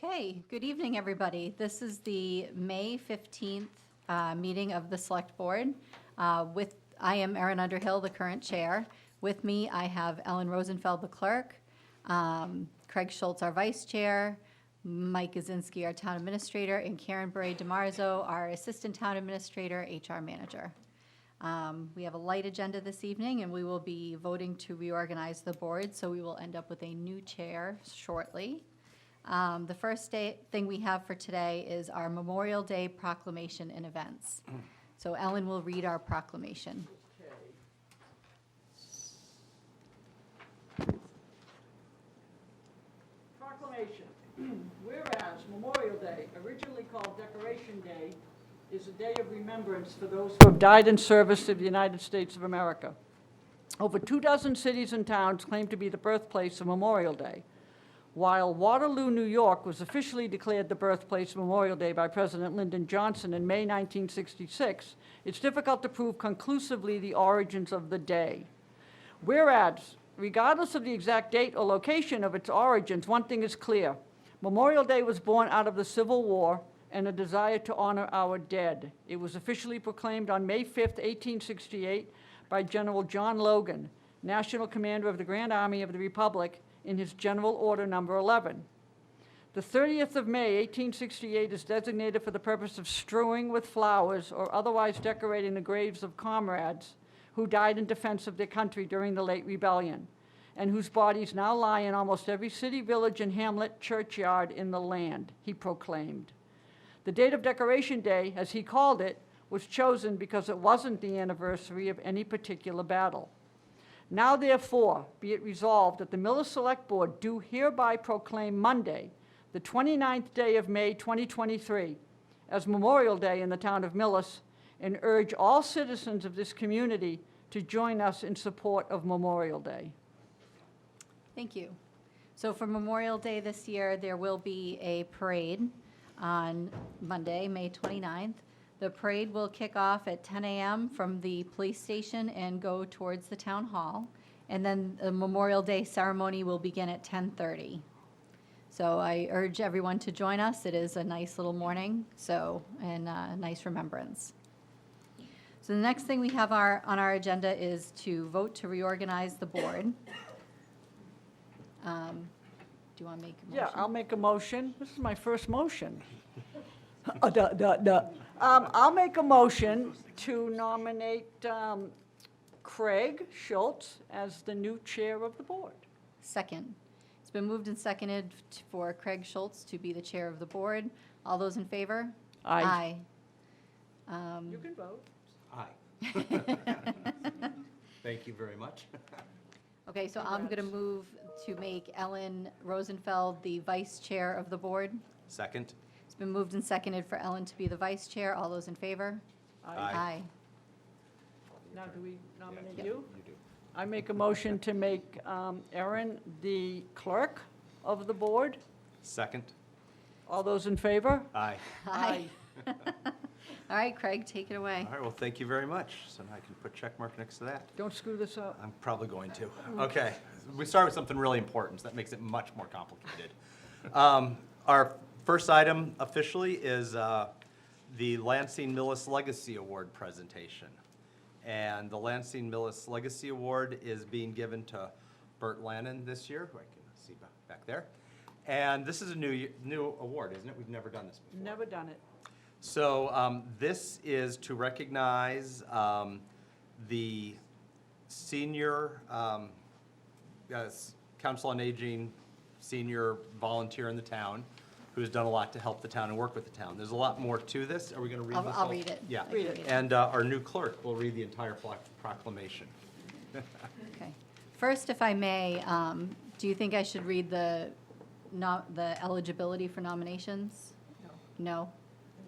Okay, good evening, everybody. This is the May 15th meeting of the Select Board. I am Erin Underhill, the current chair. With me, I have Ellen Rosenfeld, the clerk, Craig Schultz, our vice chair, Mike Kaczynski, our town administrator, and Karen Bray DeMarzo, our assistant town administrator, HR manager. We have a light agenda this evening, and we will be voting to reorganize the board, so we will end up with a new chair shortly. The first thing we have for today is our Memorial Day proclamation and events. So Ellen will read our proclamation. Proclamation. Whereas Memorial Day, originally called Decoration Day, is a day of remembrance for those who have died in service to the United States of America. Over 24 cities and towns claim to be the birthplace of Memorial Day. While Waterloo, New York was officially declared the birthplace of Memorial Day by President Lyndon Johnson in May 1966, it's difficult to prove conclusively the origins of the day. Whereas, regardless of the exact date or location of its origins, one thing is clear. Memorial Day was born out of the Civil War and a desire to honor our dead. It was officially proclaimed on May 5, 1868, by General John Logan, National Commander of the Grand Army of the Republic, in his General Order Number 11. The 30th of May, 1868 is designated for the purpose of strewing with flowers or otherwise decorating the graves of comrades who died in defense of their country during the late rebellion, and whose bodies now lie in almost every city, village, and hamlet churchyard in the land, he proclaimed. The date of Decoration Day, as he called it, was chosen because it wasn't the anniversary of any particular battle. Now, therefore, be it resolved that the Millis Select Board do hereby proclaim Monday, the 29th day of May 2023, as Memorial Day in the town of Millis, and urge all citizens of this community to join us in support of Memorial Day. Thank you. So for Memorial Day this year, there will be a parade on Monday, May 29th. The parade will kick off at 10 a.m. from the police station and go towards the town hall. And then the Memorial Day ceremony will begin at 10:30. So I urge everyone to join us. It is a nice little morning, and a nice remembrance. So the next thing we have on our agenda is to vote to reorganize the board. Do you want to make a motion? Yeah, I'll make a motion. This is my first motion. I'll make a motion to nominate Craig Schultz as the new chair of the board. Second. It's been moved and seconded for Craig Schultz to be the chair of the board. All those in favor? Aye. Aye. You can vote. Aye. Thank you very much. Okay, so I'm going to move to make Ellen Rosenfeld the vice chair of the board. Second? It's been moved and seconded for Ellen to be the vice chair. All those in favor? Aye. Now, do we nominate Yeah, you? You do. I make a motion to make Erin the clerk of the board. Second? All those in favor? Aye. Aye. All right, Craig, take it away. All right, well, thank you very much. So now I can put check mark next to that. Don't screw this up. I'm probably going to. Okay, we start with something really important, so that makes it much more complicated. Our first item officially is the Lansing Millis Legacy Award presentation. And the Lansing Millis Legacy Award is being given to Bert Lannon this year, who I can see back there. And this is a new award, isn't it? We've never done this before. Never done it. So this is to recognize the senior Council on Aging senior volunteer in the town who's done a lot to help the town and work with the town. There's a lot more to this. Are we going to read this? I'll read it. Yeah. I can Read it. And our new clerk will read the entire proclamation. Okay. First, if I may, do you think I should read the eligibility for nominations? No.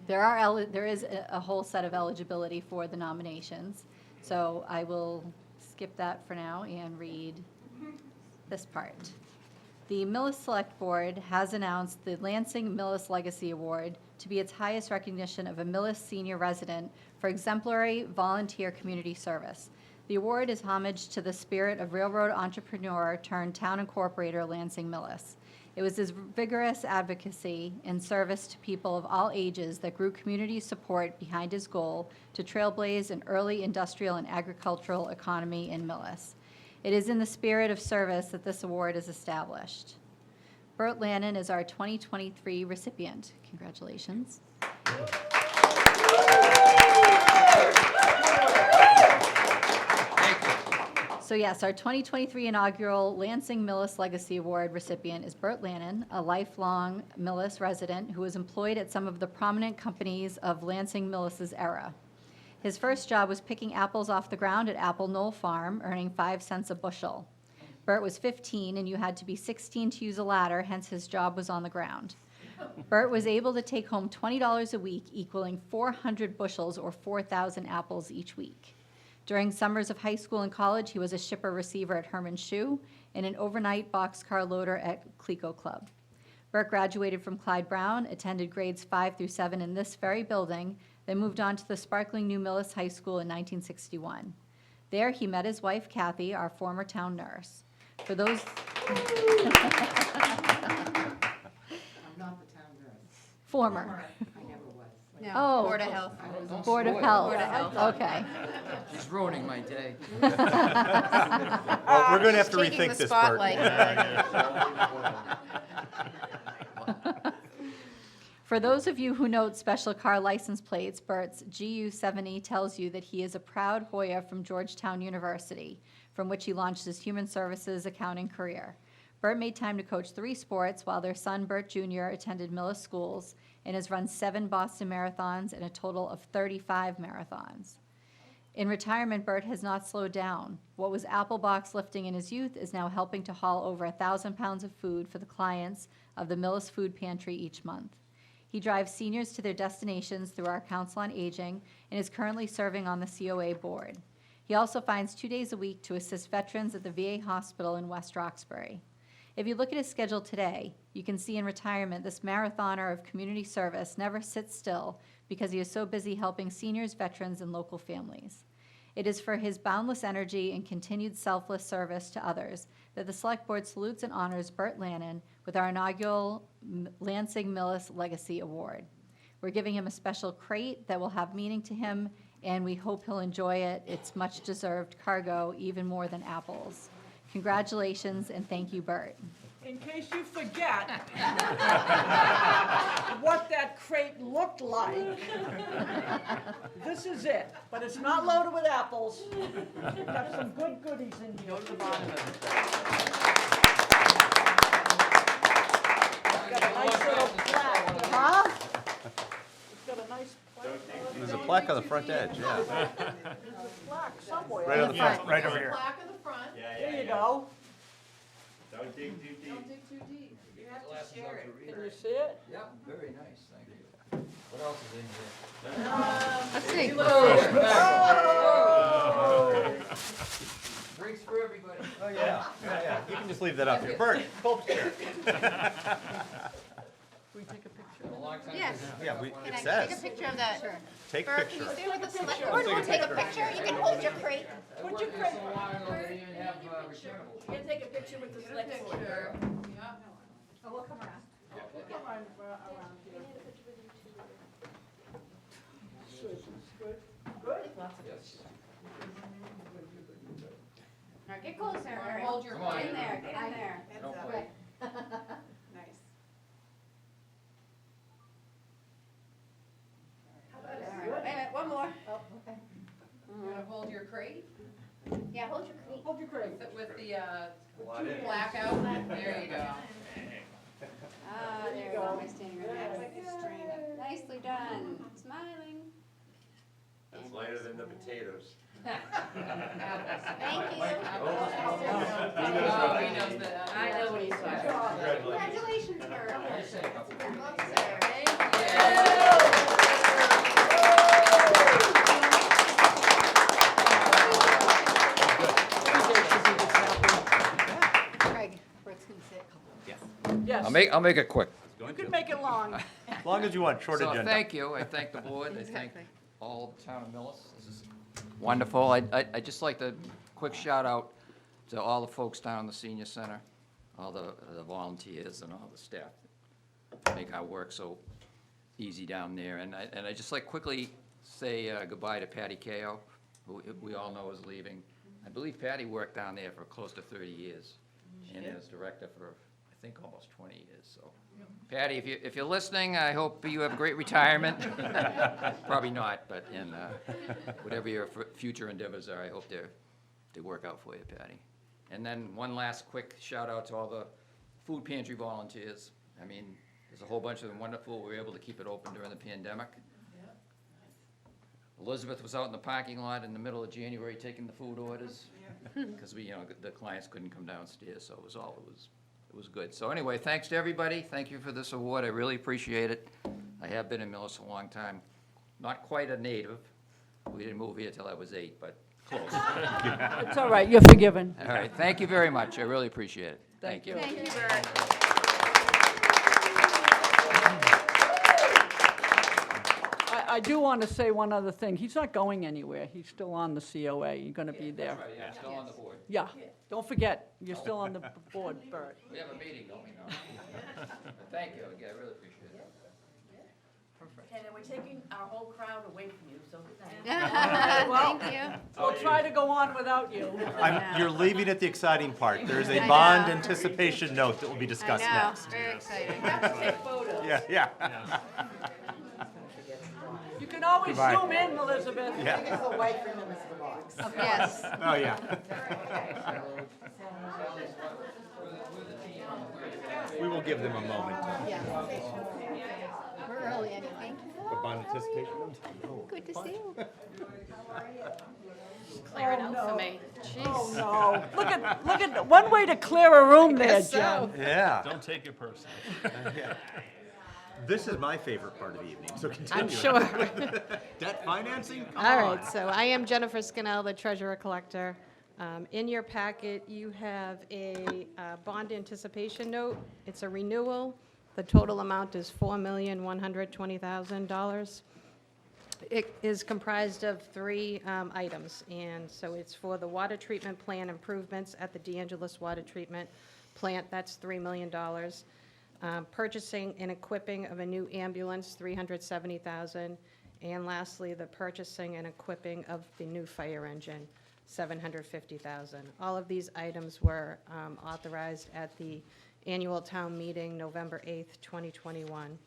There is a whole set of eligibility for the nominations. So I will skip that for now and read this part. The Millis Select Board has announced the Lansing Millis Legacy Award to be its highest recognition of a Millis senior resident for exemplary volunteer community service. The award is homage to the spirit of railroad entrepreneur turned town incorporator Lansing Millis. It was his vigorous advocacy and service to people of all ages that grew community support behind his goal to trailblaze an early industrial and agricultural economy in Millis. It is in the spirit of service that this award is established. Bert Lannon is our 2023 recipient. Congratulations. So yes, our 2023 inaugural Lansing Millis Legacy Award recipient is Bert Lannon, a lifelong Millis resident who was employed at some of the prominent companies of Lansing Millis's era. His first job was picking apples off the ground at Apple Knoll Farm, earning 5 cents a bushel. Bert was 15, and you had to be 16 to use a ladder, hence his job was on the ground. Bert was able to take home $20 a week, equaling 400 bushels or 4,000 apples each week. During summers of high school and college, he was a shipper-receiver at Herman Shoe and an overnight boxcar loader at Clico Club. Bert graduated from Clyde Brown, attended grades 5 through 7 in this very building, then moved on to the sparkling New Millis High School in 1961. There, he met his wife, Kathy, our former town nurse. For those... I'm not the town nurse. Former. I never was. Oh. Board of Health. Board of Health. Board of Health. Okay. She's ruining my day. Well, we're going to have to Taking rethink the this, Bert. spotlight. For those of you who note special car license plates, Bert's GU70 tells you that he is a proud Hoya from Georgetown University, from which he launched his human services accounting career. Bert made time to coach 3 sports, while their son, Bert Jr., attended Millis schools and has run 7 Boston marathons and a total of 35 marathons. In retirement, Bert has not slowed down. What was apple box lifting in his youth is now helping to haul over 1,000 pounds of food for the clients of the Millis Food Pantry each month. He drives seniors to their destinations through our Council on Aging and is currently serving on the COA board. He also finds 2 days a week to assist veterans at the VA hospital in West Roxbury. If you look at his schedule today, you can see in retirement this marathoner of community service never sits still because he is so busy helping seniors, veterans, and local families. It is for his boundless energy and continued selfless service to others that the Select Board salutes and honors Bert Lannon with our inaugural Lansing Millis Legacy Award. We're giving him a special crate that will have meaning to him, and we hope he'll enjoy it. It's much-deserved cargo, even more than apples. Congratulations, and thank you, Bert. In case you forget what that crate looked like, this is it. But it's not loaded with apples. We have some good goodies in here. It's got a nice little plaque, huh? It's got a nice plaque. There's a plaque on the front edge, yeah. There's a plaque somewhere. Right on the front, right over here. Plaque in the front. There you go. Don't dig too deep. Don't dig too deep. You have to share it. Can you see it? Yep, very nice, thank you. What else is in here? Let's see. Drinks for everybody. Oh, yeah, yeah. You can just leave that up here. Bert, pull up a chair. We take a picture. A long time Yes. since- Yeah, Can it I says. take a picture of that? Take a Bert, can picture. you stay with the select picture. board? Take a We'll take a picture. picture. You can hold your crate. Put your It's crate. so long ago, they didn't have returnables. You can take a picture with the select board. Yeah. Oh, we'll come around. Come on, around here. Good. Good? Yes. Now get closer. Hold your Come on. crate. Get in there, get in there. Don't That's fight. Nice. All right, wait a minute, one more. Oh, okay. You wanna hold your crate Yeah, hold your crate. Hold your crate. with the black out? There you go. Ah, there you go. Am I standing right there? Nicely done. Smiling. That's lighter than the potatoes. Thank you. Oh, he knows that. I know what he's talking about. Congratulations, Bert. Just say a couple. Craig, Bert's going to say a couple. Yes. I'll make it quick. You can make it long. As long as you want, short So agenda. thank you, I thank the board, I thank Exactly. all the town of Millis. This is wonderful. I'd just like to, quick shout out to all the folks down in the senior center. all the volunteers and all the staff that make our work so easy down there. And I just like quickly say goodbye to Patty Kao, who we all know is leaving. I believe Patty worked down there for close to 30 years, and as director for, I think, almost 20 years, so. Patty, if you're listening, I hope you have a great retirement. Probably not, but in whatever your future endeavors are, I hope they work out for you, Patty. And then one last quick shout out to all the food pantry volunteers. I mean, there's a whole bunch of them wonderful. We were able to keep it open during the pandemic. Elizabeth was out in the parking lot in the middle of January taking the food orders because the clients couldn't come downstairs, so it was good. So anyway, thanks to everybody. Thank you for this award. I really appreciate it. I have been in Millis a long time. Not quite a native. We didn't move here till I was 8, but close. It's all right, you're forgiven. All right, thank you very much. I really appreciate it. Thank you. Thank you, Bert. I do want to say one other thing. He's not going anywhere. He's still on the COA. You're going to be there. Right, yeah, still on the board. Yeah, don't forget, you're still on the board, Bert. We have a meeting, don't we, now? Thank you, again, I really appreciate it. Okay, then we're taking our whole crowd away from you, so good night. Thank you. We'll try to go on without you. You're leaving at the exciting part. There's a bond anticipation note that will be discussed I know, next. very exciting. Take photos. Yeah. You can always Goodbye. zoom in, Elizabeth. Yeah. The wife remembers the box. Yes. Oh, yeah. We will give them a moment. We're early, Annie, thank you. A bond anticipation note? Good to see you. Clear it out for me. Jeez. No, look at, one way to clear a room there, Jen. Yeah. Don't take it personally. This is my favorite part of the evening, so continue. I'm sure. Debt financing? Come All on. right, so I am Jennifer Scannell, the treasurer collector. In your packet, you have a bond anticipation note. It's a renewal. The total amount is $4,120,000. It is comprised of 3 items, and so it's for the water treatment plant improvements at the DeAngelis Water Treatment Plant. That's $3 million. Purchasing and equipping of a new ambulance, $370,000. And lastly, the purchasing and equipping of the new fire engine, $750,000. All of these items were authorized at the annual town meeting, November 8th, 2021.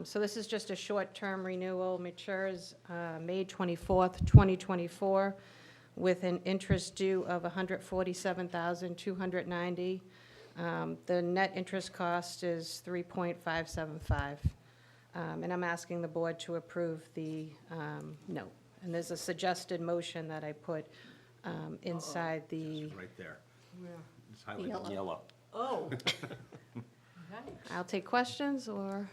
So this is just a short-term renewal, matures May 24th, 2024, with an interest due of $147,290. The net interest cost is 3.575. And I'm asking the board to approve the note. And there's a suggested motion that I put inside the, Right there. It's highlighted in Yellow. yellow. Oh. I'll take questions, or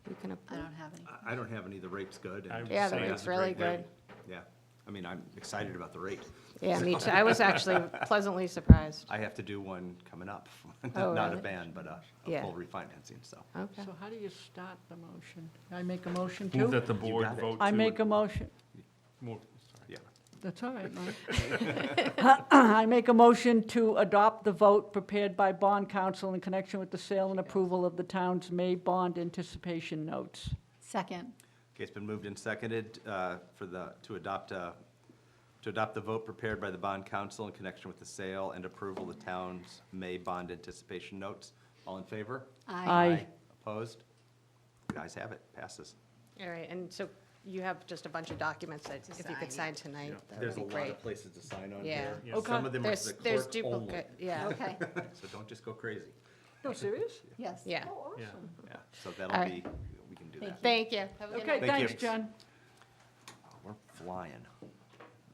you can I approve. don't have any. I don't have any, the rate's good. and Yeah, the Sam has rate's a great really rate. good. Yeah, I mean, I'm excited about the rate. Yeah, me too. I was actually pleasantly surprised. I have to do one coming up, Oh, not a really? ban, but a Yeah. full refinancing, so. Okay. So how do you start the motion? I make a motion Move too? that the board got it. vote to. I make a motion. Sorry. Yeah. That's all right, Mike. I make a motion to adopt the vote prepared by bond counsel in connection with the sale and approval of the town's May bond anticipation notes. Second. Okay, it's been moved and seconded to adopt the vote prepared by the bond council in connection with the sale and approval of the town's May bond anticipation notes. All in favor? Aye. Opposed? The ayes have it, passes. All right, and so you have just a bunch of documents that if you could sign tonight, that There's would a be lot great. of places to sign on Yeah. here. Okay. Some of them are There's the there's clerk only, duplicate, yeah, Okay, so don't just go crazy. No, serious? yes. yeah. Yeah. Yeah, so All that'll right. be, we can do Thank that. Thank you. Have a good Okay, night. Thank you. thanks, Jen. We're flying.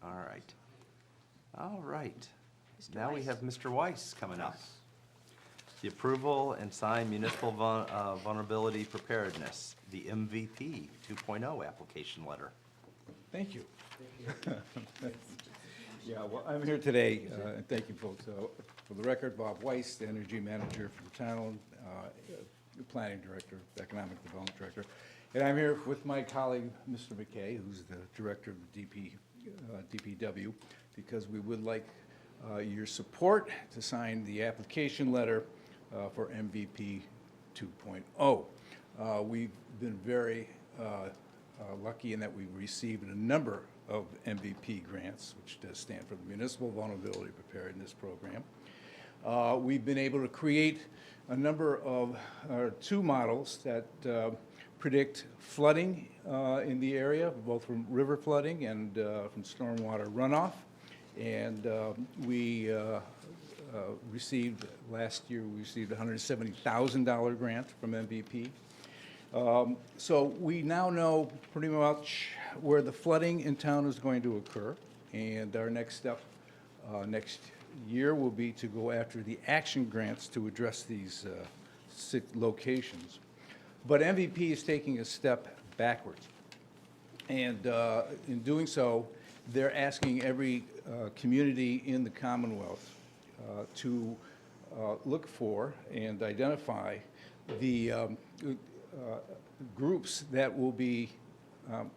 All right. All right. Now we have Mr. Weiss coming up. The approval and sign municipal vulnerability preparedness, the MVP 2.0 application letter. Thank you. Yeah, well, I'm here today, and thank you, folks. For the record, Bob Weiss, the energy manager for the town, the planning director, economic development director. And I'm here with my colleague, Mr. McKay, who's the director of the DPW, because we would like your support to sign the application letter for MVP 2.0. We've been very lucky in that we've received a number of MVP grants, which does stand for the Municipal Vulnerability Preparedness Program. We've been able to create a number of, 2 models that predict flooding in the area, both from river flooding and from stormwater runoff. And we last year, we received a $170,000 grant from MVP. So we now know pretty much where the flooding in town is going to occur, and our next step next year will be to go after the action grants to address these 6 locations. But MVP is taking a step backwards, and in doing so, they're asking every community in the Commonwealth to look for and identify the groups that will be,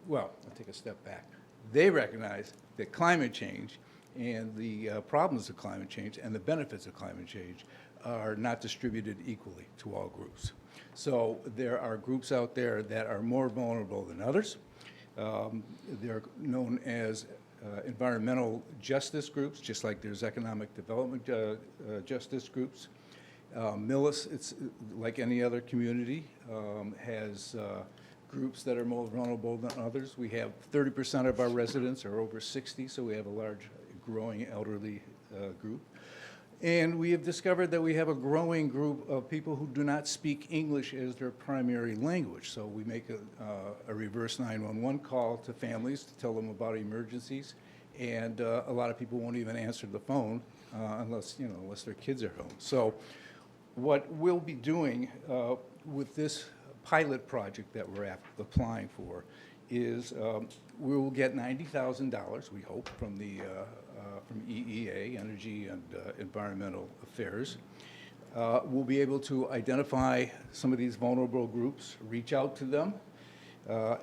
well, I'll take a step back. They recognize that climate change and the problems of climate change and the benefits of climate change are not distributed equally to all groups. So there are groups out there that are more vulnerable than others. They're known as environmental justice groups, just like there's economic development justice groups. Millis, it's like any other community, has groups that are more vulnerable than others. We have 30% of our residents are over 60, so we have a large growing elderly group. And we have discovered that we have a growing group of people who do not speak English as their primary language. So we make a reverse 911 call to families to tell them about emergencies. And a lot of people won't even answer the phone unless their kids are home. So what we'll be doing with this pilot project that we're applying for is we will get $90,000, we hope, from EEA, Energy and Environmental Affairs. We'll be able to identify some of these vulnerable groups, reach out to them,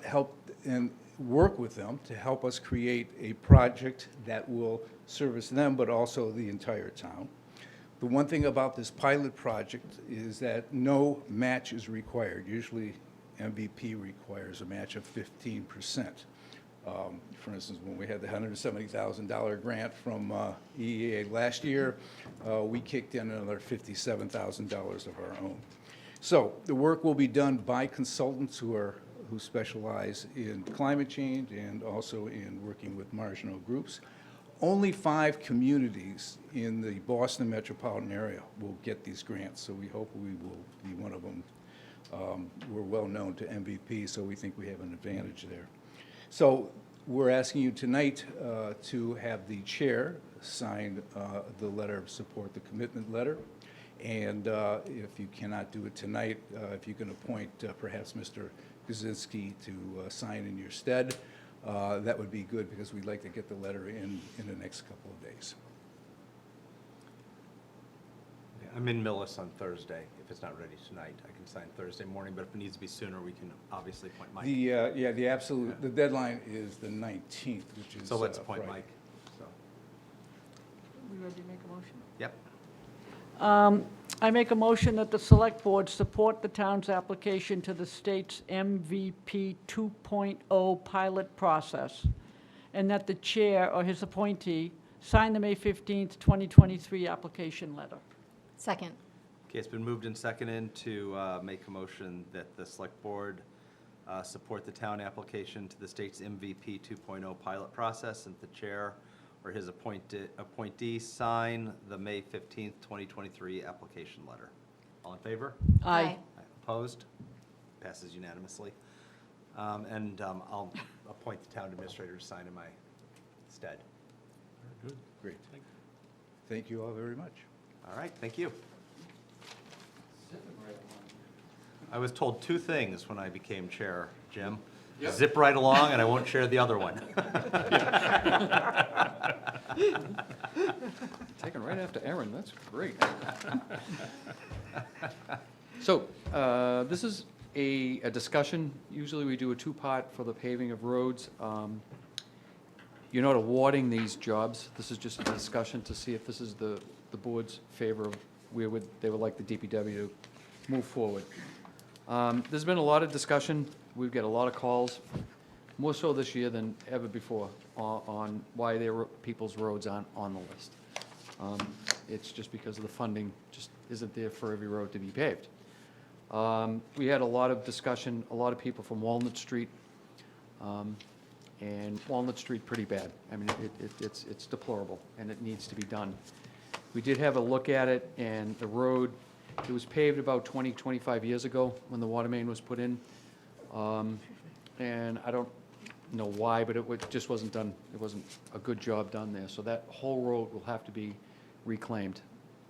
help and work with them to help us create a project that will service them, but also the entire town. The one thing about this pilot project is that no match is required. Usually MVP requires a match of 15%. For instance, when we had the $170,000 grant from EEA last year, we kicked in another $57,000 of our own. So the work will be done by consultants who specialize in climate change and also in working with marginal groups. Only 5 communities in the Boston metropolitan area will get these grants, so we hope we will be one of them. We're well known to MVP, so we think we have an advantage there. So we're asking you tonight to have the chair sign the letter of support, the commitment letter. And if you cannot do it tonight, if you can appoint perhaps Mr. Kaczynski to sign in your stead, that would be good, because we'd like to get the letter in the next couple of days. I'm in Millis on Thursday. If it's not ready tonight, I can sign Thursday morning, but if it needs to be sooner, we can obviously appoint Mike. The deadline is the 19th, which is So let's appoint Friday. Mike. So, We ready to make a motion? yep. I make a motion that the Select Board support the town's application to the state's MVP 2.0 pilot process, and that the chair or his appointee sign the May 15th, 2023 application letter. Second. Okay, it's been moved and seconded to make a motion that the Select Board support the town application to the state's MVP 2.0 pilot process, and the chair or his appointee sign the May 15th, 2023 application letter. All in favor? Aye. Opposed? Passes unanimously. And I'll appoint the town administrator to sign in my stead. Good. Great. Thank you all very much. All right, thank you. I was told 2 things when I became chair, Jim. Yep. Zip right along, and I won't share the other one. Taken right after Aaron, that's great. So, this is a discussion. Usually we do a 2-part for the paving of roads. You're not awarding these jobs. This is just a discussion to see if this is the board's favor of they would like the DPW to move forward. There's been a lot of discussion, we've got a lot of calls, more so this year than ever before, on why people's roads aren't on the list. It's just because of the funding just isn't there for every road to be paved. We had a lot of discussion, a lot of people from Walnut Street, and Walnut Street pretty bad. I mean, it's deplorable, and it needs to be done. We did have a look at it, and the road, it was paved about 20, 25 years ago when the water main was put in. And I don't know why, but it just wasn't done, it wasn't a good job done there. So that whole road will have to be reclaimed.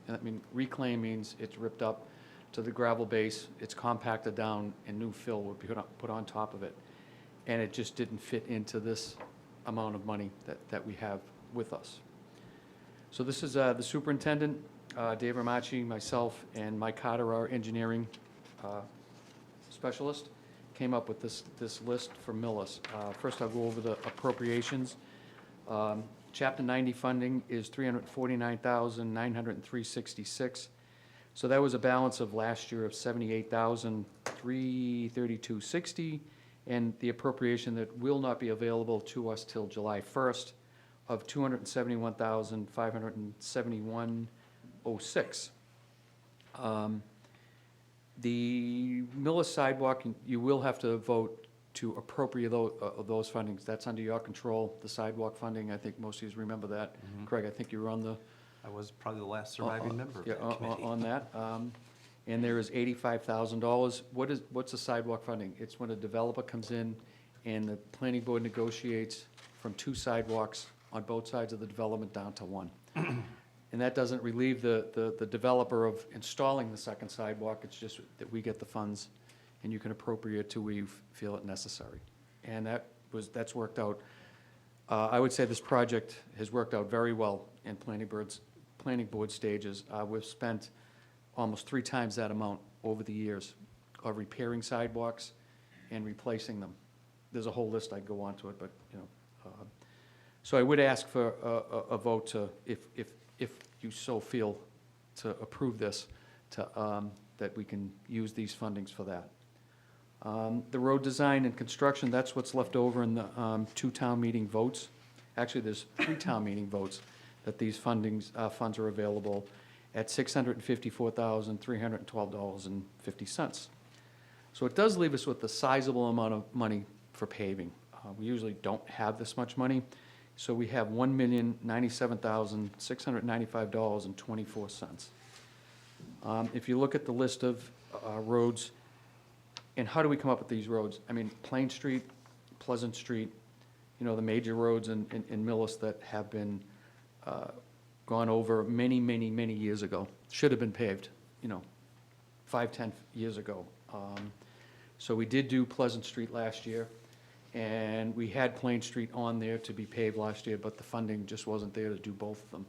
And I mean, reclaim means it's ripped up to the gravel base, it's compacted down, and new fill would be put on top of it. And it just didn't fit into this amount of money that we have with us. So this is the superintendent, Dave Ramachi, myself, and Mike Carter, our engineering specialist, came up with this list for Millis. First, I'll go over the appropriations. Chapter 90 funding is $349,903.66. So that was a balance of last year of $78,332.60, and the appropriation that will not be available to us till July 1st of $271,571.06. The Millis sidewalk, you will have to vote to appropriate those fundings. That's under your control, the sidewalk funding. I think most of you remember that. Craig, I think you were on the... I was probably the last surviving member of yeah, that committee. on that. And there is $85,000. What's the sidewalk funding? It's when a developer comes in and the planning board negotiates from 2 sidewalks on both sides of the development down to 1. And that doesn't relieve the developer of installing the second sidewalk. It's just that we get the funds and you can appropriate to where you feel it necessary. And that's worked out. I would say this project has worked out very well in planning board stages. We've spent almost 3 times that amount over the years of repairing sidewalks and replacing them. There's a whole list, I'd go on to it, but, you know. So I would ask for a vote to, if you so feel, to approve this, that we can use these fundings for that. The road design and construction, that's what's left over in the 2 town meeting votes. Actually, there's 3 town meeting votes that these funds are available at $654,312.50. So it does leave us with a sizable amount of money for paving. We usually don't have this much money, so we have $1,097,695.24. If you look at the list of roads, and how do we come up with these roads? I mean, Plain Street, Pleasant Street, you know, the major roads in Millis that have been gone over many years ago, should have been paved, you know, 5, 10 years ago. So we did do Pleasant Street last year, and we had Plain Street on there to be paved last year, but the funding just wasn't there to do both of them.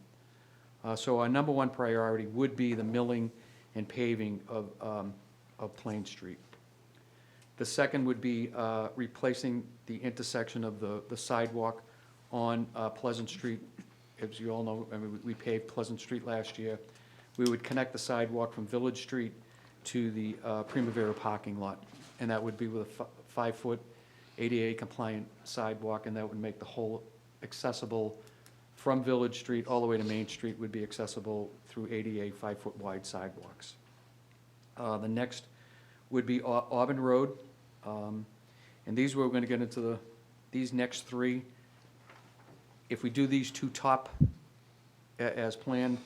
So our number 1 priority would be the milling and paving of Plain Street. The second would be replacing the intersection of the sidewalk on Pleasant Street. As you all know, I mean, we paved Pleasant Street last year. We would connect the sidewalk from Village Street to the Primavera parking lot, and that would be with a 5-foot ADA compliant sidewalk, and that would make the whole accessible from Village Street all the way to Main Street would be accessible through ADA 5-foot wide sidewalks. The next would be Auburn Road, and these we're going to get into these next 3. If we do these 2 top as planned,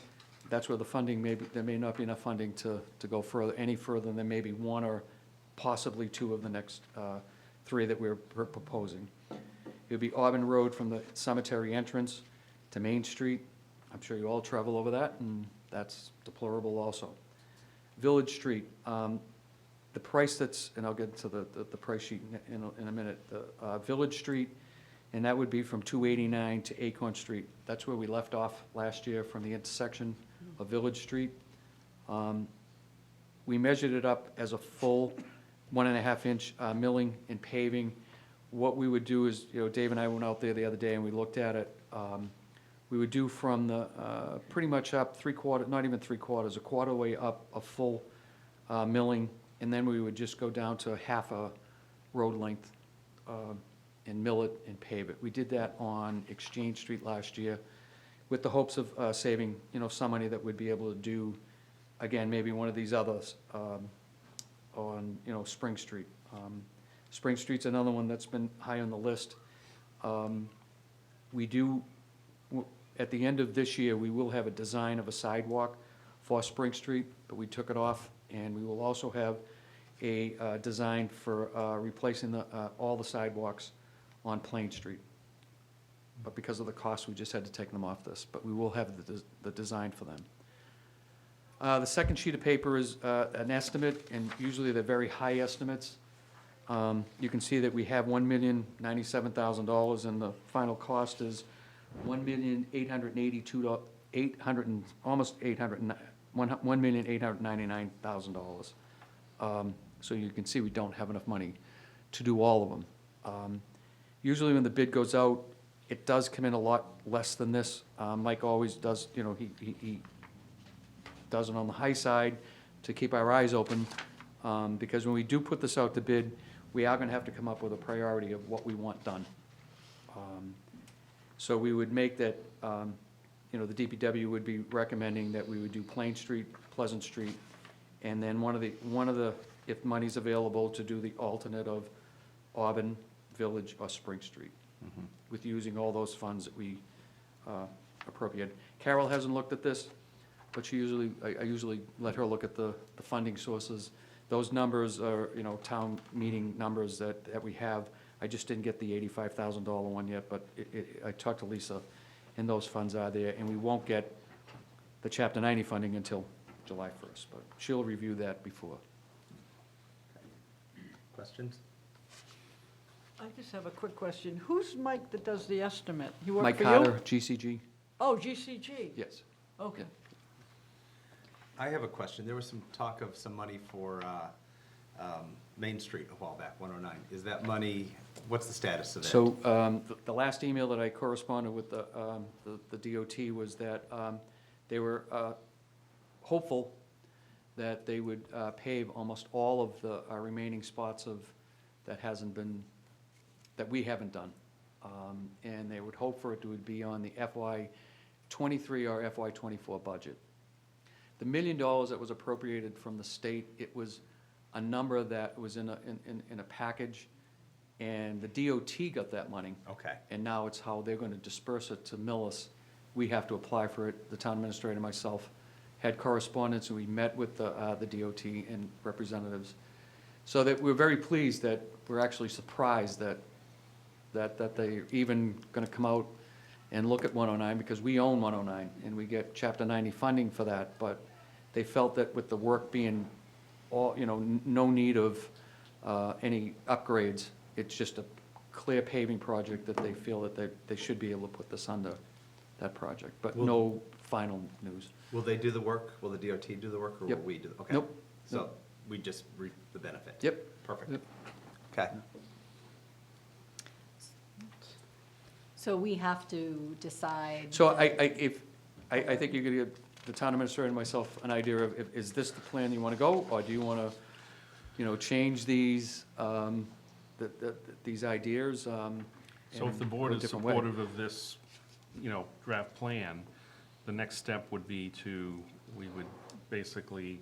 that's where the funding there may not be enough funding to go any further than maybe 1 or possibly 2 of the next 3 that we're proposing. It would be Auburn Road from the cemetery entrance to Main Street. I'm sure you all travel over that, and that's deplorable also. Village Street, the price and I'll get to the price sheet in a minute. The Village Street, and that would be from 289 to Acorn Street. That's where we left off last year from the intersection of Village Street. We measured it up as a full 1.5-inch milling and paving. What we would do is, you know, Dave and I went out there the other day and we looked at it. We would do from the, pretty much up three-quarter, not even three-quarters, a quarter way up a full milling, and then we would just go down to half a road length and mill it and pave it. We did that on Exchange Street last year with the hopes of saving, some money that we'd be able to do, again, maybe one of these others on, Spring Street. Spring Street's another one that's been high on the list. We do, at the end of this year, we will have a design of a sidewalk for Spring Street, but we took it off, and we will also have a design for replacing all the sidewalks on Plain Street. But because of the cost, we just had to take them off this, but we will have the design for them. The second sheet of paper is an estimate, and usually they're very high estimates. You can see that we have $1,097,000, and the final cost is $1,899,000. So you can see we don't have enough money to do all of them. Usually when the bid goes out, it does come in a lot less than this. Mike always does, he does it on the high side to keep our eyes open, because when we do put this out to bid, we are gonna have to come up with a priority of what we want done. So we would make that, the DPW would be recommending that we would do Plain Street, Pleasant Street, and then one of the, if money's available, to do the alternate of Auburn, Village, or Spring Street, with using all those funds that we appropriate. Carol hasn't looked at this, but I usually let her look at the funding sources. Those numbers are, town meeting numbers that we have. I just didn't get the $85,000 one yet, but I talked to Lisa, and those funds are there, and we won't get the Chapter 90 funding until July 1st, but she'll review that before. Questions? I just have a quick question. Who's Mike that does the estimate? He work Mike for you? Carter, GCG? Oh, GCG? Yes. Okay. I have a question. There was some talk of some money for Main Street a while back, 109. Is that money, what's the status of that? So the last email that I corresponded with the DOT was that they were hopeful that they would pave almost all of the remaining spots that we haven't done. And they would hope for it to be on the FY23 or FY24 budget. The $1 million that was appropriated from the state, it was a number that was in a package, and the DOT got that money. Okay. And now it's how they're going to disperse it to Millis. We have to apply for it. The town administrator and myself had correspondence, and we met with the DOT and representatives. So that we're very pleased that we're actually surprised that they're even going to come out and look at 109, because we own 109, and we get Chapter 90 funding for that. But they felt that with the work being all, no need of any upgrades, it's just a clear paving project that they feel that they should be able to put this under that project, but no final news. Will they do the work? Will the DOT do the work, or will Yep. we do? Okay. Nope. So Nope. we just reap the benefit? Yep. Perfect. Yep. Okay. So we have to decide. So I think you're going to give the town administrator and myself an idea of, is this the plan you want to go, or do you want to, change these, these ideas? So and if the board go a is different way? supportive of this, draft plan, the next step would be we would basically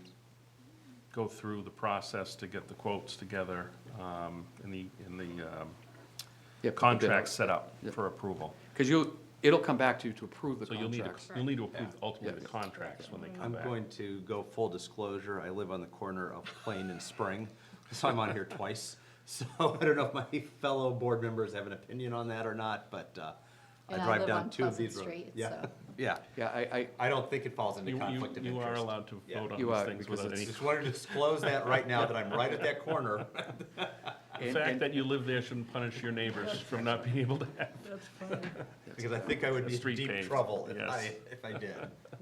go through the process to get the quotes together, and the Yeah, put the bid contract out. set up Yep. for approval. Because it'll come back to you to approve the So you'll need contracts. to approve ultimately Yeah. the contracts when they come I'm back. going to go full disclosure. I live on the corner of Plain and Spring, so I'm on here twice. So I don't know if my fellow board members have an opinion on that or not, but I And I drive live down on two of these Pleasant roads. Street, Yeah, so. yeah. Yeah, I don't think it falls into You conflict of interest. are allowed to Yeah. vote on You these are, things because without any. Just wanted to disclose that right now, that I'm right at that corner. The fact that you live there shouldn't punish your neighbors from not being able to have. That's fine. Because I think I would be in Street deep paved, trouble yes. if I did.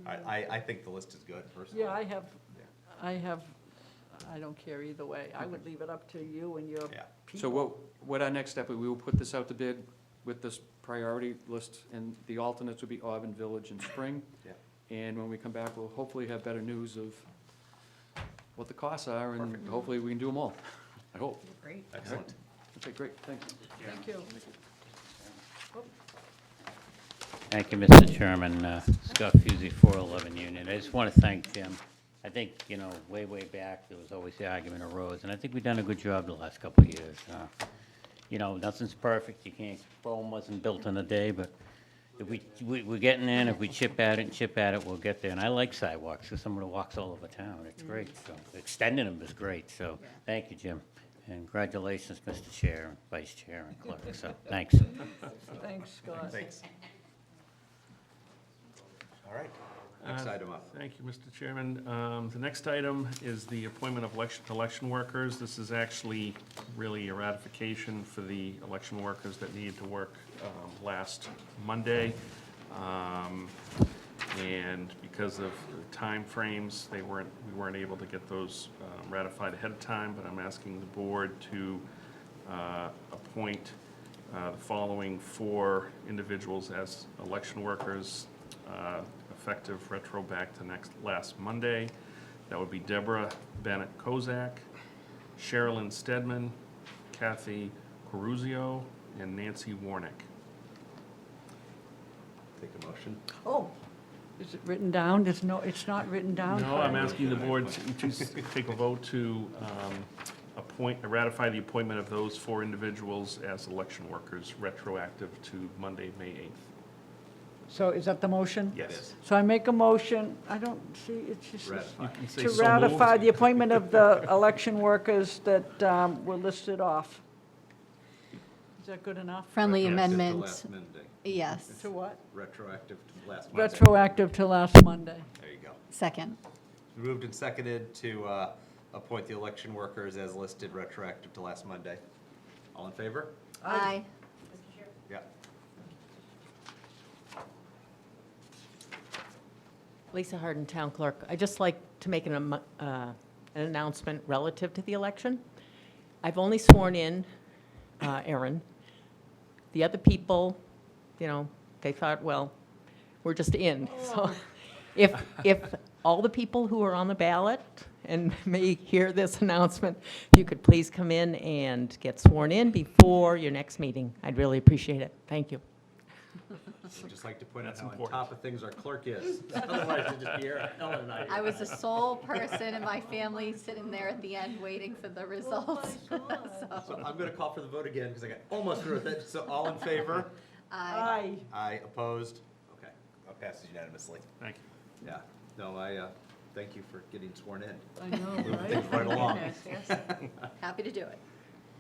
I think the list is good, personally. Yeah, I don't care either way. I would leave it up to you and your Yeah. people. So what our next step, we will put this out to bid. with this priority list, and the alternates would be Auburn Village and Spring. Yeah. And when we come back, we'll hopefully have better news of what the costs are, and hopefully we can do them all. I hope. Great. Excellent. Okay, great, thanks. Thank you. Thank you, Mr. Chairman. Scott Fusey, 411 Union. I just want to thank Jim. I think, way, way back, there was always the argument arose, and I think we've done a good job the last couple of years. Nothing's perfect. You can't, Rome wasn't built in a day, but if we're getting in, if we chip at it, we'll get there. And I like sidewalks, because someone walks all over town. It's great. So extending them is great. So thank you, Jim. And congratulations, Mr. Chair, and Vice Chair, and Clerk. So thanks. Thanks, Scott. Thanks. All right, next item up. Thank you, Mr. Chairman. The next item is the appointment of election workers. This is actually really a ratification for the election workers that needed to work last Monday. And because of timeframes, we weren't able to get those ratified ahead of time, but I'm asking the board to appoint the following 4 individuals as election workers, effective retro back to last Monday. That would be Deborah Bennett Kozak, Sherilyn Stedman, Kathy Coruzio, and Nancy Warnick. Take a motion. Oh, is it written down? It's not written down? No, I'm asking the board to take a vote to ratify the appointment of those 4 individuals as election workers, retroactive to Monday, May 8th. So is that the motion? Yes. So I make a motion, I don't see, it's just, Ratify. You can say to so ratify moved. the appointment of the election workers that were listed off. Is that good enough? Friendly Retroactive to amendment, last Monday. yes. To what? Retroactive to last Monday. Retroactive to last Monday. There you go. Second. Moved and seconded to appoint the election workers as listed retroactive to last Monday. All in favor? Aye. Yeah. Lisa Harden, Town Clerk. I'd just like to make an announcement relative to the election. I've only sworn in Erin. The other people, they thought, well, we're just in. So if all the people who are on the ballot and may hear this announcement, if you could please come in and get sworn in before your next meeting, I'd really appreciate it. Thank you. I'd just like to point out That's how on important. top of things our clerk is. Otherwise, it'd just be Ellen and I. I was the sole person in my family sitting there at the end waiting for the results. So I'm going to call for the vote again because I got almost through with it. So all in favor? Aye. Aye. Opposed? Okay. That passes unanimously. Thank you. Yeah. No, I thank you for getting sworn in. I know, Move right? things right along. Happy to do it.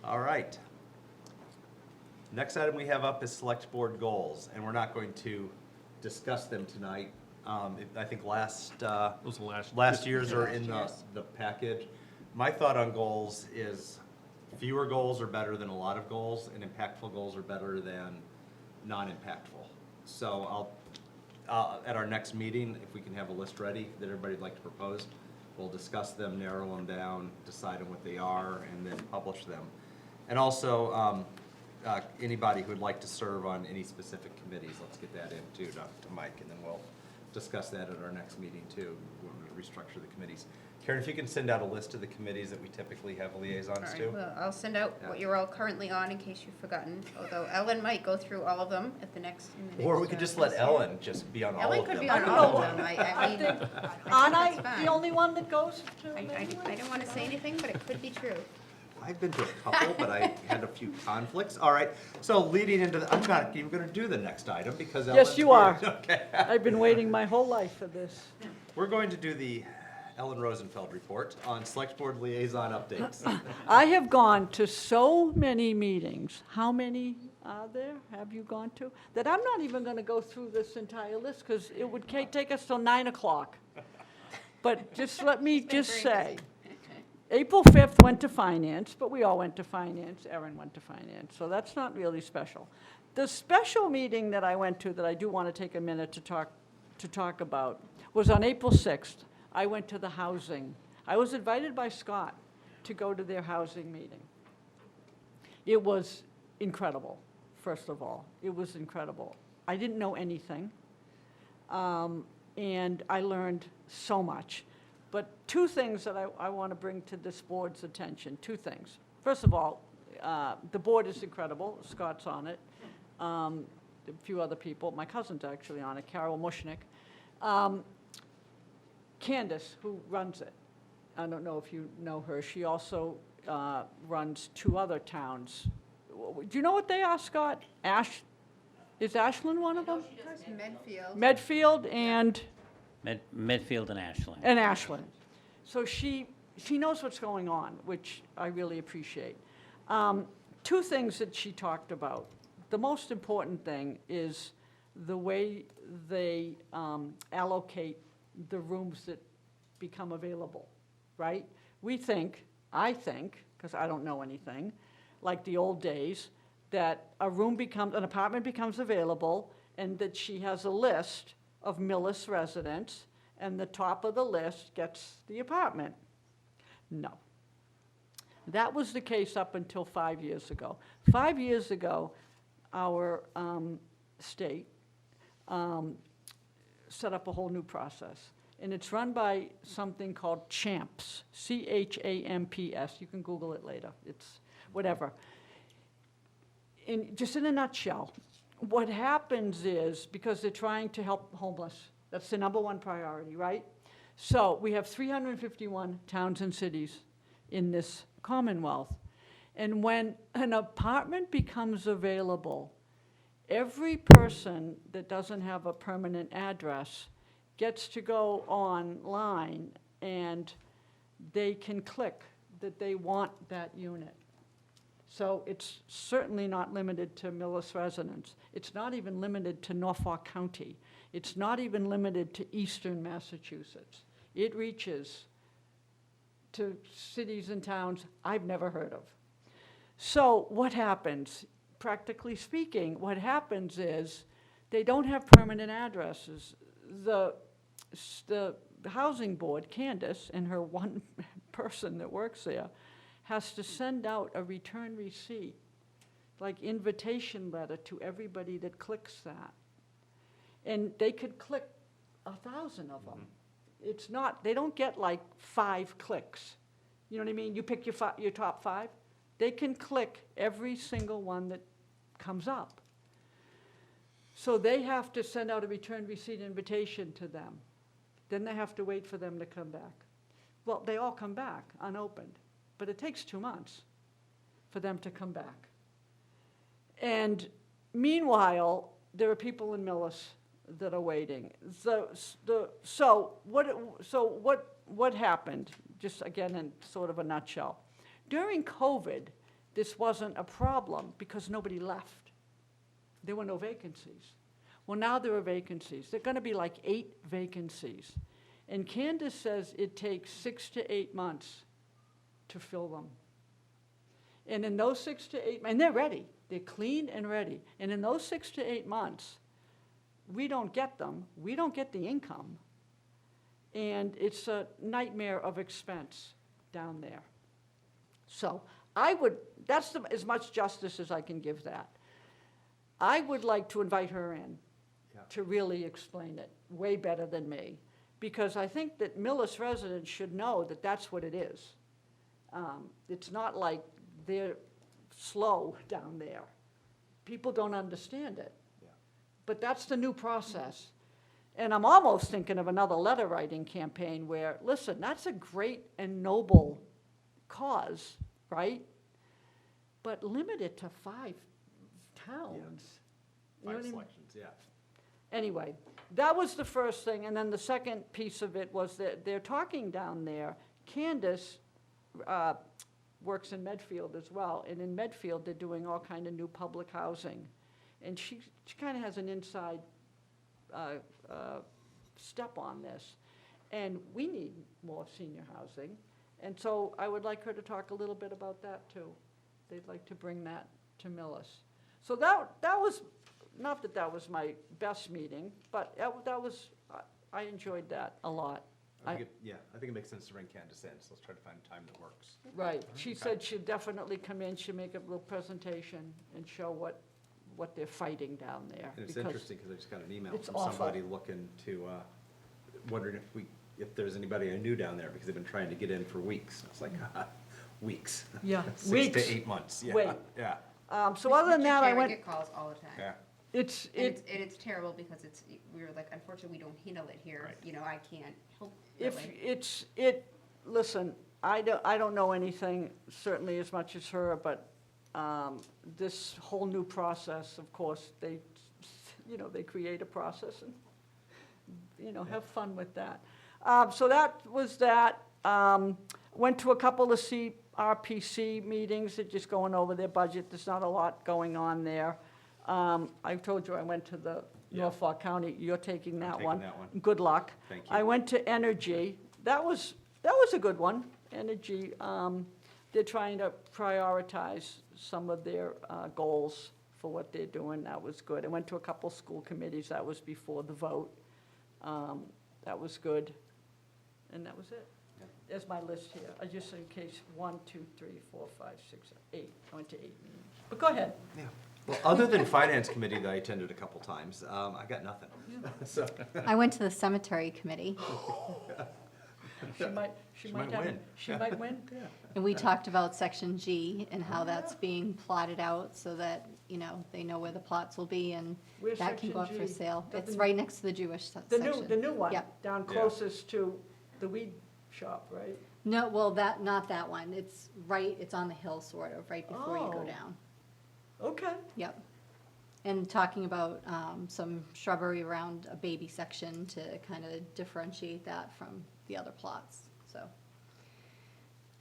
All right. Next item we have up is select board goals, and we're not going to discuss them tonight. I think Those are last year's are in the package. My thought on goals is fewer goals are better than a lot of goals, and impactful goals are better than non-impactful. So at our next meeting, if we can have a list ready that everybody'd like to propose, we'll discuss them, narrow them down, decide on what they are, and then publish them. And also, anybody who would like to serve on any specific committees, let's get that in too, to Mike, and then we'll discuss that at our next meeting too. We're going to restructure the committees. Karen, if you can send out a list of the committees that we typically have liaisons to. Well, I'll send out what you're all currently on in case you've forgotten, although Ellen might go through all of them at the next. Or we could just let Ellen just be on all Ellen of them. could be on all of them, I mean, Aren't that's I fine. the only one that goes to I them? don't want to say anything, but it could be true. I've been to a couple, but I had a few conflicts. All right, so leading into I'm not even going to do the next item because Ellen's Yes, you here. are. Okay. I've been waiting my whole life for this. We're going to do the Ellen Rosenfeld report on select board liaison updates. I have gone to so many meetings. How many are there, have you gone to? That I'm not even going to go through this entire list because it would take us till 9 o'clock. But just let me just say, April 5th went to finance, but we all went to finance. Erin went to finance, so that's not really special. The special meeting that I went to that I do want to take a minute to talk about was on April 6th. I went to the housing. I was invited by Scott to go to their housing meeting. It was incredible. first of all. It was incredible. I didn't know anything, and I learned so much. But two things that I want to bring to this board's attention, two things. First of all, the board is incredible. Scott's on it. A few other people. My cousin's actually on it, Carol Mushnick. Candace, who runs it, I don't know if you know her. She also runs two other towns. Do you know what they are, Scott? Is Ashland one of them? Medfield. Medfield and Medfield and Ashland. Ashland. So she knows what's going on, which I really appreciate. Two things that she talked about. The most important thing is the way they allocate the rooms that become available, right? I think, because I don't know anything, like the old days, that an apartment becomes available, and that she has a list of Millis residents, and the top of the list gets the apartment. No. That was the case up until 5 years ago. 5 years ago, our state set up a whole new process. And it's run by something called CHAMPS, CHAMPS. You can Google it later. It's whatever. Just in a nutshell, what happens is, because they're trying to help homeless, that's the number one priority, right? So we have 351 towns and cities in this Commonwealth. And when an apartment becomes available, every person that doesn't have a permanent address gets to go online, and they can click that they want that unit. So it's certainly not limited to Millis residents. It's not even limited to Norfolk County. It's not even limited to eastern Massachusetts. It reaches to cities and towns I've never heard of. So what happens? Practically speaking, what happens is they don't have permanent addresses. The housing board, Candace, and her one person that works there, has to send out a return receipt, like invitation letter to everybody that clicks that. And they could click 1,000 of them. It's not, they don't get like 5 clicks. You know what I mean? You pick your top 5. They can click every single one that comes up. So they have to send out a return receipt invitation to them. Then they have to wait for them to come back. Well, they all come back unopened, but it takes 2 months for them to come back. And meanwhile, there are people in Millis that are waiting. So what happened? Just again, in sort of a nutshell. During COVID, this wasn't a problem because nobody left. There were no vacancies. Well, now there are vacancies. There are going to be like 8 vacancies. And Candace says it takes 6 to 8 months to fill them. And in those 6 to 8, and they're ready. They're clean and ready. And in those 6 to 8 months, we don't get them. We don't get the income. And it's a nightmare of expense down there. So that's as much justice as I can give that. I would like to invite her in to really explain it way better than me, because I think that Millis residents should know that that's what it is. It's not like they're slow down there. People don't understand it. But that's the new process. And I'm almost thinking of another letter writing campaign where, listen, that's a great and noble cause, right? But limit it to 5 towns. You know 5 what I mean? selections, yeah. Anyway, that was the first thing, and then the second piece of it was that they're talking down there. Candace works in Medfield as well, and in Medfield, they're doing all kind of new public housing. And she kind of has an inside step on this. And we need more senior housing. And so I would like her to talk a little bit about that, too. They'd like to bring that to Millis. So that was, not that that was my best meeting, but that was, I enjoyed that a lot. I think it makes sense to bring Candace in, so let's try to find a time that works. Right. She said she'd definitely come in, she'd make a little presentation and show what they're fighting down there. And it's because interesting, because I just got an email it's from awful. somebody looking to, wondering if there's anybody I knew down there, because they've been trying to get in for weeks. It's like, weeks. Yeah, 6 weeks. to 8 months, yeah. Wait. Yeah, So other than that, I Chair, went, get calls all the time. yeah. it's, And it, it's terrible because we were like, unfortunately, we don't handle it here. Right. You know, I can't help if really. listen, I don't know anything certainly as much as her, but this whole new process, of course, they create a process and, have fun with that. So that was that. Went to a couple of CRPC meetings, they're just going over their budget. There's not a lot going on there. I told you I went to the Yeah. Norfolk County. You're taking that taking one. that one. Good luck. Thank you. I went to Energy. That was a good one. Energy, they're trying to prioritize some of their goals for what they're doing. That was good. I went to a couple school committees. That was before the vote. That was good. And that was it. There's my list here. I just, in case, 1, 2, 3, 4, 5, 6, 8. I went to 8 meetings. But go ahead. Yeah. Well, other than Finance Committee that I attended a couple times, I got nothing. So, I went to the cemetery committee, She might have- win. She might win. and we talked about Section G and how that's being plotted out so that, they know where the plots will be and Where's that can go up Section for G? sale. Doesn't- It's right next to the Jewish The section. new one, Yep. down Yeah. closest to the weed shop, right? No, well, not that one. It's on the hill, sort of, right before you go Oh. down. Okay. Yep. And talking about some shrubbery around a baby section to kind of differentiate that from the other plots, so.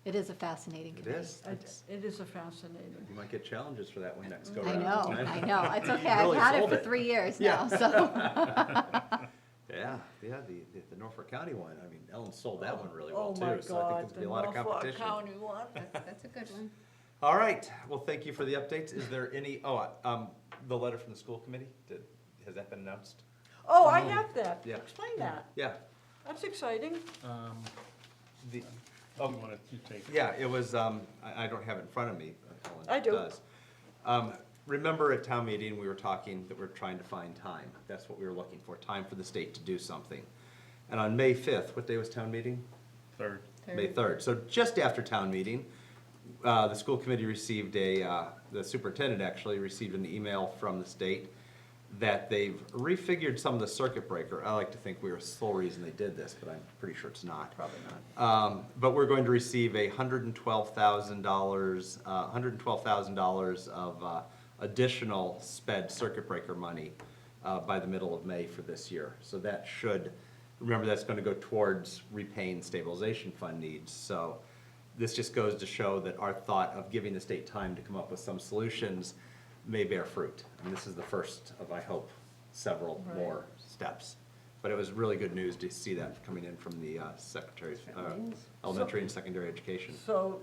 It is a fascinating it committee. is. It is a fascinating. You might get challenges for that one next go I around. know, it's okay, Really I've had it sold for it. 3 years Yeah. now, so. Yeah, the Norfolk County one, I mean, Ellen sold that one really Oh, well my too, so I think God, there's gonna be a lot of competition. The Norfolk County one. That's a good one. All right, well, thank you for the updates. Is there any, the letter from the school committee, has that been announced? Oh, I have that. Yeah. Explain that. Yeah, That's exciting. the, You want to, you take. yeah, it was, I don't have it in front of me, but Ellen I do. does. Remember at town meeting, we were talking that we're trying to find time. That's what we were looking for, time for the state to do something. And on May 5th, what day was town meeting? Third. May 3rd. So just after town meeting, the school committee received the superintendent actually received an email from the state that they've refigured some of the circuit breaker. I like to think we were the sole reason they did this, but I'm pretty sure it's not. Probably not. But we're going to receive $112,000 of additional sped circuit breaker money by the middle of May for this year. So that should, remember, that's going to go towards repaying stabilization fund needs. So this just goes to show that our thought of giving the state time to come up with some solutions may bear fruit. And this is the first of, I hope, several Right. more steps. But it was really good news to see that coming in from the Secretary of Elementary and Secondary Education. So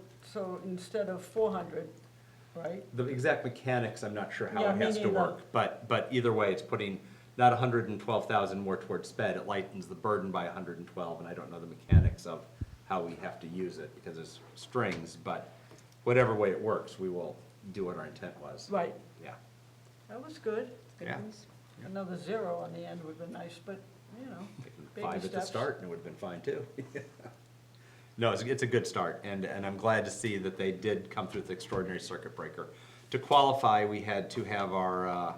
instead of 400, right? The exact mechanics, I'm not sure how Yeah, it has to meaning the- work, but either way, it's putting not 112,000 more towards sped, it lightens the burden by 112, and I don't know the mechanics of how we have to use it, because there's strings, but whatever way it works, we will do what our intent was. Right. Yeah. That was good. Yeah. Another 0 on the end would have been nice, but, baby 5 at the steps. start, and it would have been fine, too. No, it's a good start, and I'm glad to see that they did come through with the extraordinary circuit breaker. To qualify, we had to have our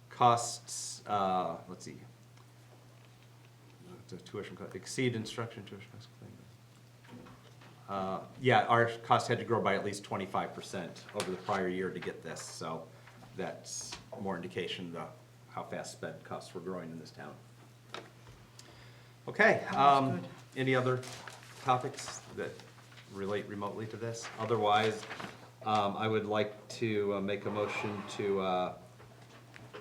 costs, let's see, the tuition cost, exceed instruction tuition cost. Yeah, our costs had to grow by at least 25% over the prior year to get this, so that's more indication of how fast sped costs were growing in this town. Okay, any other topics that relate remotely to this? Otherwise, I would like to make a motion to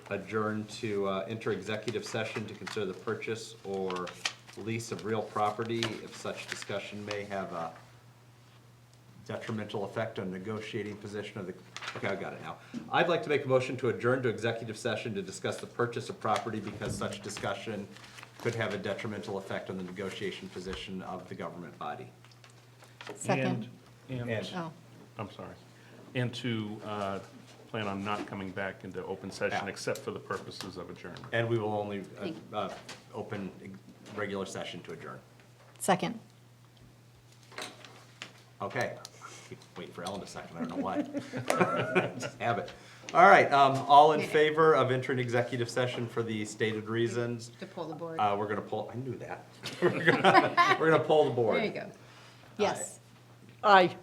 adjourn to enter executive session to consider the purchase or lease of real property if such discussion may have a detrimental effect on negotiating position of the, okay, I got it now. I'd like to make a motion to adjourn to executive session to discuss the purchase of property because such discussion could have a detrimental effect on the negotiation position of the government body. Second. And, And- Oh, I'm sorry, and to plan on not coming back into open session Yeah. except for the purposes of adjournment. And we will only open regular session to adjourn. Second. Okay. Keep waiting for Ellen a second, I don't know why. Just have it. All right, all in favor of entering executive session for the stated reasons? To pull the board. We're gonna pull, I knew that. We're gonna pull the board. There you go. Yes. Aye.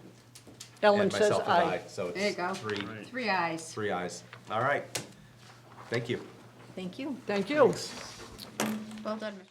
Ellen And says myself is aye. So There you go. it's three, 3 eyes. 3 ayes. All right. Thank you. Thank you. Thank you. Well done, Mr.